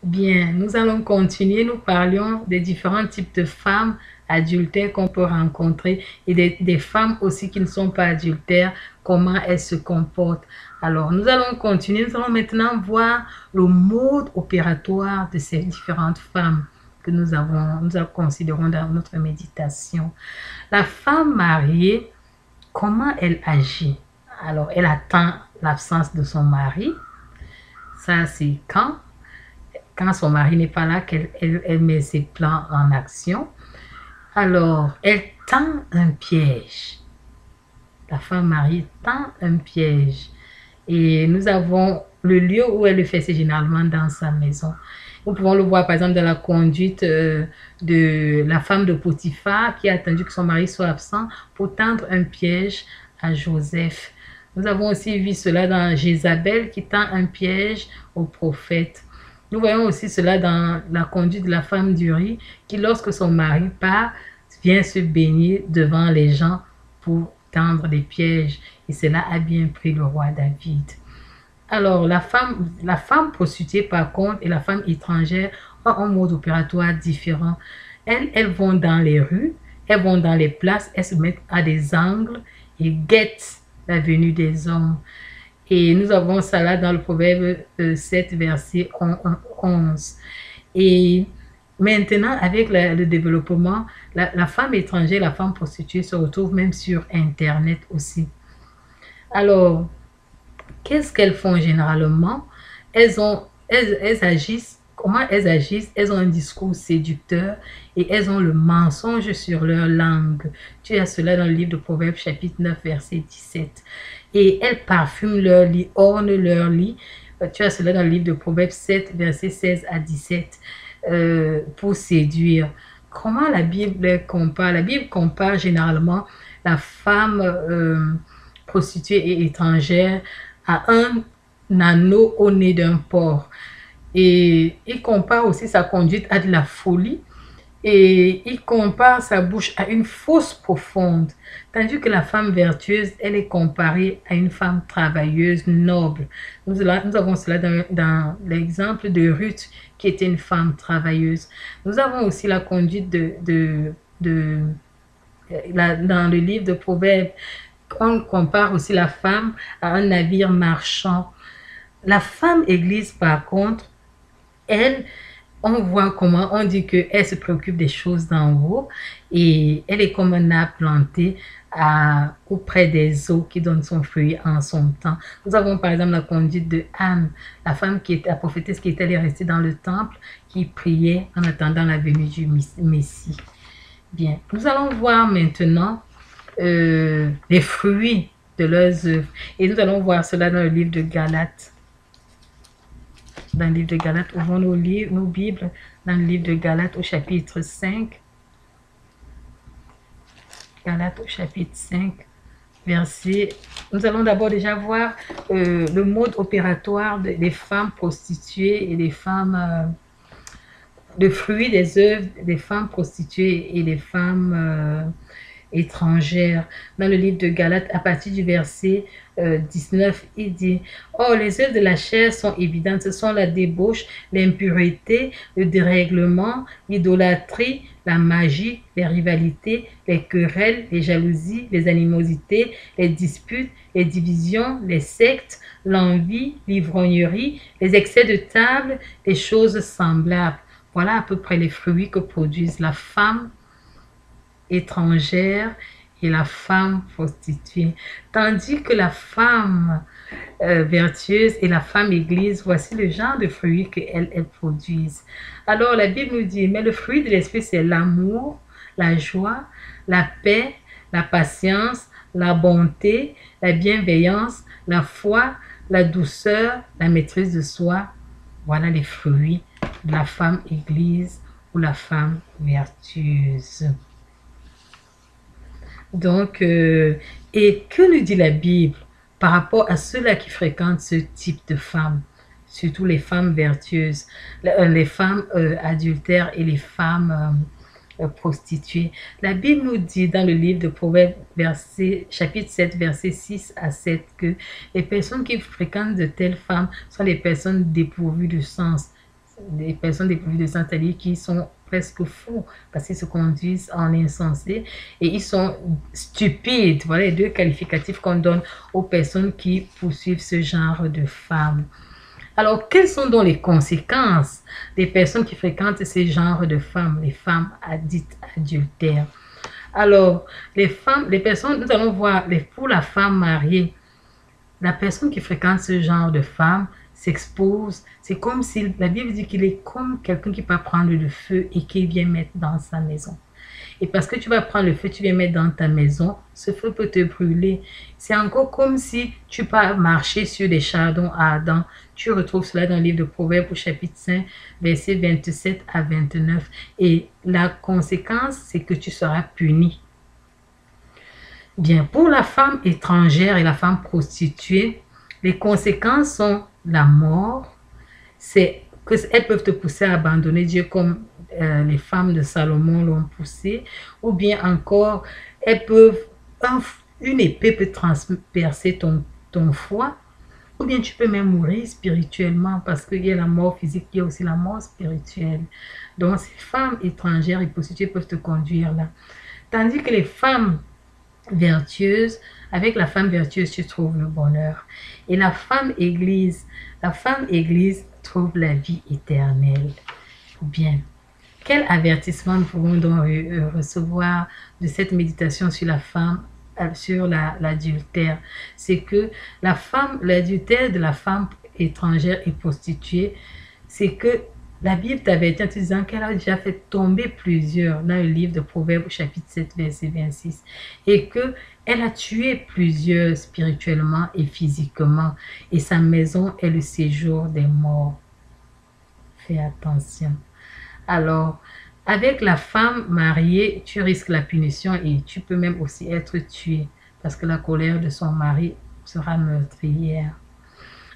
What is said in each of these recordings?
Bien, nous allons continuer. Nous parlions des différents types de femmes adultères qu'on peut rencontrer et des femmes aussi qui ne sont pas adultères, comment elles se comportent. Alors, nous allons continuer. Nous allons maintenant voir le mode opératoire de ces différentes femmes que nous considérons dans notre méditation. La femme mariée, comment elle agit? Alors, elle attend l'absence de son mari. Ça, c'est quand son mari n'est pas là, elle met ses plans en action. Alors, elle tend un piège. La femme mariée tend un piège. Et nous avons le lieu où elle le fait, c'est généralement dans sa maison. Nous pouvons le voir par exemple dans la conduite de la femme de Potiphar qui a attendu que son mari soit absent pour tendre un piège à Joseph. Nous avons aussi vu cela dans Jézabel qui tend un piège au prophète. Nous voyons aussi cela dans la conduite de la femme d'Uri qui, lorsque son mari part, vient se baigner devant les gens pour tendre des pièges. Et cela a bien pris le roi David. Alors, la femme prostituée, par contre, et la femme étrangère ont un mode opératoire différent. Elles vont dans les rues, elles vont dans les places, elles se mettent à des angles et guettent la venue des hommes. Et nous avons ça là dans le Proverbe 7, verset 11. Et maintenant, avec le développement, la femme étrangère, la femme prostituée se retrouve même sur Internet aussi. Alors, qu'est-ce qu'elles font généralement? Elles agissent, comment elles agissent? Elles ont un discours séducteur et elles ont le mensonge sur leur langue. Tu as cela dans le livre de Proverbes chapitre 9 verset 17. Et elles parfument leur lit, ornent leur lit. Tu as cela dans le livre de Proverbes 7 verset 16 à 17 pour séduire. Comment la Bible compare? La Bible compare généralement la femme prostituée et étrangère à un anneau au nez d'un porc. Et il compare aussi sa conduite à de la folie. Et il compare sa bouche à une fosse profonde. Tandis que la femme vertueuse, elle est comparée à une femme travailleuse, noble. Nous avons cela dans l'exemple de Ruth, qui était une femme travailleuse. Nous avons aussi la conduite dans le livre de Proverbes. On compare aussi la femme à un navire marchand. La femme église, par contre, elle, on voit comment on dit qu'elle se préoccupe des choses d'en haut et elle est comme un arbre planté auprès des eaux qui donne son fruit en son temps. Nous avons par exemple la conduite de Anne, la femme qui était la prophétesse qui était restée dans le temple, qui priait en attendant la venue du Messie. Bien, nous allons voir maintenant les fruits de leurs œuvres. Et nous allons voir cela dans le livre de Galates. Dans le livre de Galates, ouvrons nos Bibles dans le livre de Galates au chapitre 5. Galates au chapitre 5, verset. Nous allons d'abord déjà voir le mode opératoire des femmes prostituées et des femmes, le fruit des œuvres des femmes prostituées et des femmes étrangères. Dans le livre de Galates, à partir du verset 19, il dit: Or, les œuvres de la chair sont évidentes, ce sont la débauche, l'impureté, le dérèglement, l'idolâtrie, la magie, les rivalités, les querelles, les jalousies, les animosités, les disputes, les divisions, les sectes, l'envie, l'ivrognerie, les excès de table, les choses semblables. Voilà à peu près les fruits que produisent la femme étrangère et la femme prostituée. Tandis que la femme vertueuse et la femme église, voici le genre de fruits qu'elles produisent. Alors la Bible nous dit, mais le fruit de l'esprit, c'est l'amour, la joie, la paix, la patience, la bonté, la bienveillance, la foi, la douceur, la maîtrise de soi. Voilà les fruits de la femme église ou la femme vertueuse. Donc, et que nous dit la Bible par rapport à ceux-là qui fréquentent ce type de femmes, surtout les femmes vertueuses, les femmes adultères et les femmes prostituées? La Bible nous dit dans le livre de Proverbes, chapitre 7, verset 6 à 7, que les personnes qui fréquentent de telles femmes sont des personnes dépourvues de sens. des personnes dépourvues de sens, c'est-à-dire qui sont presque fous parce qu'ils se conduisent en insensés et ils sont stupides. Voilà les deux qualificatifs qu'on donne aux personnes qui poursuivent ce genre de femmes. Alors, quelles sont donc les conséquences des personnes qui fréquentent ce genre de femmes, les femmes dites adultères? Alors, les personnes, nous allons voir, pour la femme mariée, la personne qui fréquente ce genre de femme s'expose. C'est comme si, la Bible dit qu'il est comme quelqu'un qui peut prendre le feu et qui vient mettre dans sa maison. Et parce que tu vas prendre le feu, tu viens mettre dans ta maison, ce feu peut te brûler. C'est encore comme si tu peux marcher sur des chardons ardents. Tu retrouves cela dans le livre de Proverbes au chapitre 5, versets 27 à 29. Et la conséquence, c'est que tu seras puni. Bien, pour la femme étrangère et la femme prostituée, les conséquences sont la mort. C'est qu'elles peuvent te pousser à abandonner Dieu comme les femmes de Salomon l'ont poussé, ou bien encore, elles peuvent, une épée peut transpercer ton foie, ou bien tu peux même mourir spirituellement parce qu'il y a la mort physique, il y a aussi la mort spirituelle. Donc, ces femmes étrangères et prostituées peuvent te conduire là. Tandis que les femmes vertueuses, avec la femme vertueuse, tu trouves le bonheur. Et la femme église trouve la vie éternelle. Bien. Quel avertissement nous pouvons donc recevoir de cette méditation sur la femme, sur l'adultère? C'est que l'adultère de la femme étrangère et prostituée, c'est que la Bible t'avertit en te disant qu'elle a déjà fait tomber plusieurs dans le livre de Proverbes chapitre 7 verset 26 et qu'elle a tué plusieurs spirituellement et physiquement et sa maison est le séjour des morts. Fais attention. Alors, avec la femme mariée, tu risques la punition et tu peux même aussi être tué parce que la colère de son mari sera meurtrière.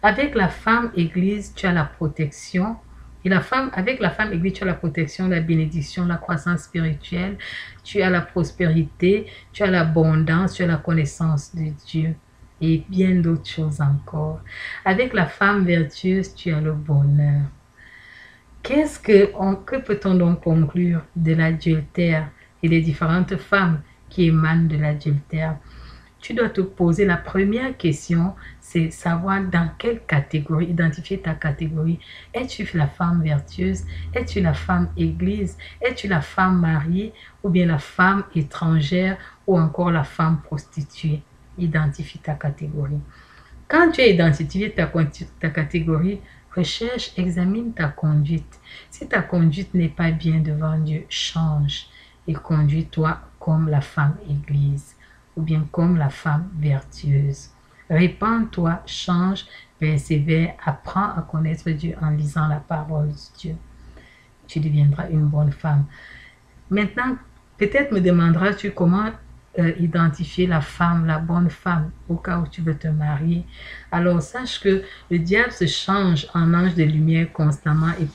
Avec la femme église, tu as la protection. Et avec la femme église, tu as la protection, la bénédiction, la croissance spirituelle, tu as la prospérité, tu as l'abondance, tu as la connaissance de Dieu et bien d'autres choses encore. Avec la femme vertueuse, tu as le bonheur. Que peut-on donc conclure de l'adultère et des différentes femmes qui émanent de l'adultère? Tu dois te poser la première question, c'est savoir dans quelle catégorie, identifier ta catégorie. Es-tu la femme vertueuse? Es-tu la femme église? Es-tu la femme mariée? Ou bien la femme étrangère? Ou encore la femme prostituée? Identifie ta catégorie. Quand tu as identifié ta catégorie, recherche, examine ta conduite. Si ta conduite n'est pas bien devant Dieu, change et conduis-toi comme la femme église ou bien comme la femme vertueuse. Répands-toi, change, persévère, apprends à connaître Dieu en lisant la parole de Dieu. Tu deviendras une bonne femme. Maintenant, peut-être me demanderas-tu comment identifier la femme, la bonne femme, au cas où tu veux te marier. Alors, sache que le diable se change en ange de lumière constamment et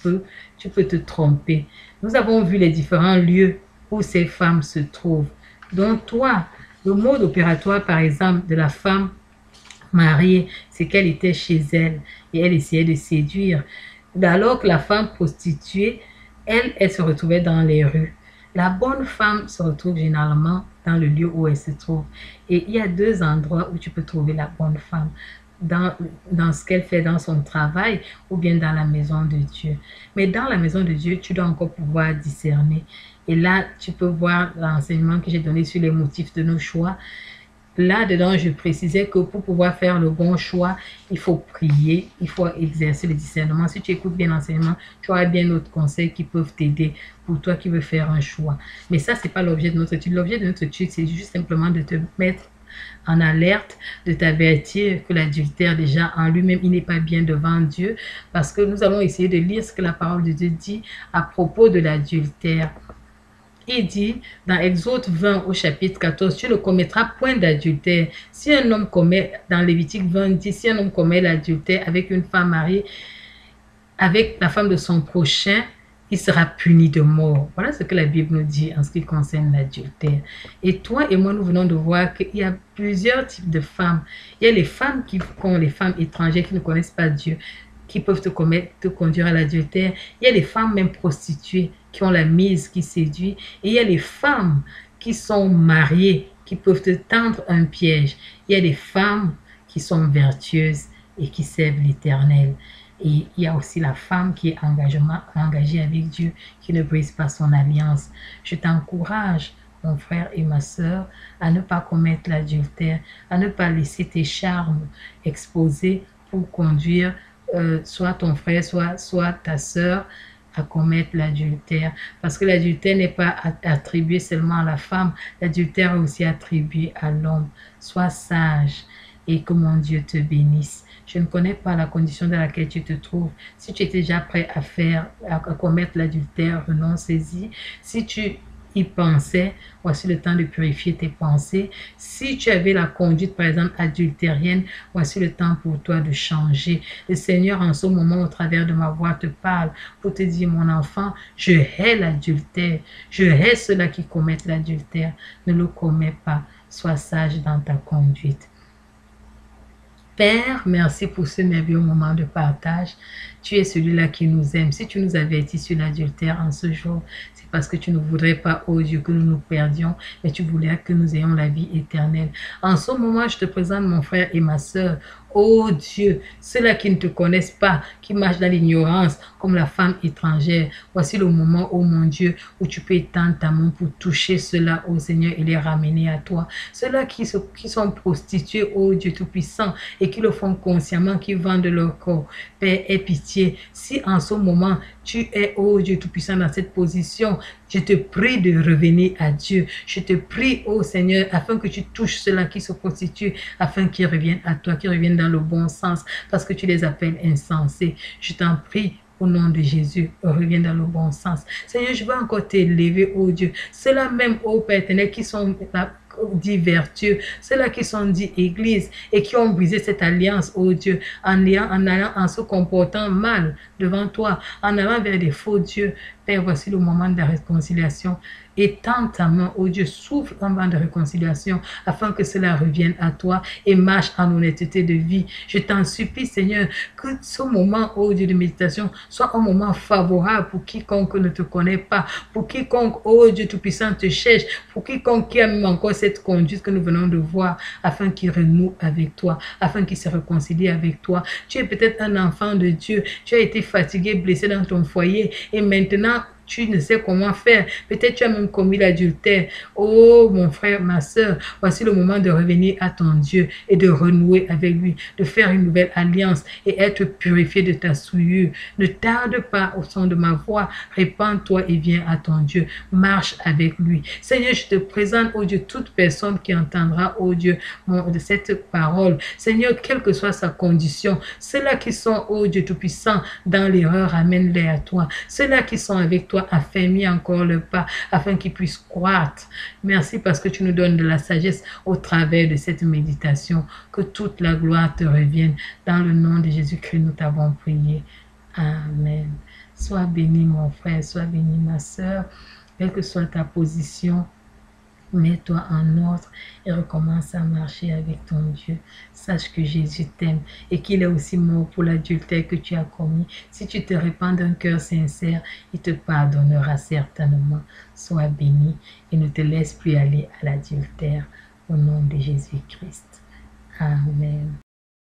tu peux te tromper. Nous avons vu les différents lieux où ces femmes se trouvent. Donc, toi, le mode opératoire, par exemple, de la femme mariée, c'est qu'elle était chez elle et elle essayait de séduire. Alors que la femme prostituée, elle se retrouvait dans les rues. La bonne femme se retrouve généralement dans le lieu où elle se trouve. Et il y a deux endroits où tu peux trouver la bonne femme. Dans ce qu'elle fait dans son travail ou bien dans la maison de Dieu. Mais dans la maison de Dieu, tu dois encore pouvoir discerner. Et là, tu peux voir l'enseignement que j'ai donné sur les motifs de nos choix. Là-dedans, je précisais que pour pouvoir faire le bon choix, il faut prier, il faut exercer le discernement. Si tu écoutes bien l'enseignement, tu auras bien d'autres conseils qui peuvent t'aider pour toi qui veux faire un choix. Mais ça, ce n'est pas l'objet de notre étude. L'objet de notre étude, c'est juste simplement de te mettre en alerte, de t'avertir que l'adultère déjà en lui-même, il n'est pas bien devant Dieu. Parce que nous allons essayer de lire ce que la parole de Dieu dit à propos de l'adultère. Il dit dans Exode 20 au chapitre 14, tu ne commettras point d'adultère. Si un homme commet, dans Lévitique 20, dit, si un homme commet l'adultère avec une femme mariée, avec la femme de son prochain, il sera puni de mort. Voilà ce que la Bible nous dit en ce qui concerne l'adultère. Et toi et moi, nous venons de voir qu'il y a plusieurs types de femmes. Il y a les femmes les femmes étrangères qui ne connaissent pas Dieu, qui peuvent te conduire à l'adultère. Il y a les femmes même prostituées qui ont la mise qui séduit. Et il y a les femmes qui sont mariées qui peuvent te tendre un piège. Il y a des femmes qui sont vertueuses et qui servent l'Éternel. Et il y a aussi la femme qui est engagée avec Dieu, qui ne brise pas son alliance. Je t'encourage, mon frère et ma sœur, à ne pas commettre l'adultère, à ne pas laisser tes charmes exposés pour conduire soit ton frère, soit ta sœur à commettre l'adultère. Parce que l'adultère n'est pas attribué seulement à la femme, l'adultère est aussi attribué à l'homme. Sois sage et que mon Dieu te bénisse. Je ne connais pas la condition dans laquelle tu te trouves. Si tu étais déjà prêt à commettre l'adultère, renonce-y. Si tu y pensais, voici le temps de purifier tes pensées. Si tu avais la conduite, par exemple, adultérienne, voici le temps pour toi de changer. Le Seigneur, en ce moment, au travers de ma voix, te parle pour te dire, mon enfant, je hais l'adultère. Je hais ceux-là qui commettent l'adultère. Ne le commets pas. Sois sage dans ta conduite. Père, merci pour ce merveilleux moment de partage. Tu es celui-là qui nous aime. Si tu nous avertis sur l'adultère en ce jour, c'est parce que tu ne voudrais pas, oh Dieu, que nous nous perdions, mais tu voulais que nous ayons la vie éternelle. En ce moment, je te présente mon frère et ma sœur. Oh Dieu, ceux-là qui ne te connaissent pas, qui marchent dans l'ignorance, comme la femme étrangère. Voici le moment, oh mon Dieu, où tu peux étendre ta main pour toucher ceux-là, oh Seigneur, et les ramener à toi. Ceux-là qui sont prostitués, oh Dieu Tout-Puissant, et qui le font consciemment, qui vendent leur corps. Père, aie pitié. Si en ce moment, tu es, oh Dieu Tout-Puissant, dans cette position, je te prie de revenir à Dieu. Je te prie, oh Seigneur, afin que tu touches ceux-là qui se prostituent, afin qu'ils reviennent à toi, qu'ils reviennent dans le bon sens, parce que tu les appelles insensés. Je t'en prie, au nom de Jésus, reviens dans le bon sens. Seigneur, je veux encore t'élever, oh Dieu. Ceux-là même, oh Père éternel, qui sont dits vertueux, ceux-là qui sont dits églises et qui ont brisé cette alliance, oh Dieu, en se comportant mal devant toi, en allant vers des faux dieux. Père, voici le moment de la réconciliation. Étends ta main, oh Dieu, souffle un vent de réconciliation afin que cela revienne à toi et marche en honnêteté de vie. Je t'en supplie, Seigneur, que ce moment, oh Dieu, de méditation soit un moment favorable pour quiconque ne te connaît pas, pour quiconque, oh Dieu Tout-Puissant, te cherche, pour quiconque qui a même encore cette conduite que nous venons de voir, afin qu'il renoue avec toi, afin qu'il se réconcilie avec toi. Tu es peut-être un enfant de Dieu, tu as été fatigué, blessé dans ton foyer et maintenant, tu ne sais comment faire. Peut-être tu as même commis l'adultère. Oh, mon frère, ma soeur, voici le moment de revenir à ton Dieu et de renouer avec lui, de faire une nouvelle alliance et être purifié de ta souillure. Ne tarde pas au son de ma voix. Répands-toi et viens à ton Dieu. Marche avec lui. Seigneur, je te présente, oh Dieu, toute personne qui entendra, oh Dieu, de cette parole. Seigneur, quelle que soit sa condition, ceux-là qui sont, oh Dieu Tout-Puissant, dans l'erreur, amène-les à toi. Ceux-là qui sont avec toi, affermis encore le pas afin qu'ils puissent croître. Merci parce que tu nous donnes de la sagesse au travers de cette méditation. Que toute la gloire te revienne. Dans le nom de Jésus-Christ, nous t'avons prié. Amen. Sois béni mon frère, sois béni ma soeur, quelle que soit ta position. Mets-toi en ordre et recommence à marcher avec ton Dieu. Sache que Jésus t'aime et qu'il est aussi mort pour l'adultère que tu as commis. Si tu te répands d'un cœur sincère, il te pardonnera certainement. Sois béni et ne te laisse plus aller à l'adultère. Au nom de Jésus-Christ. Amen.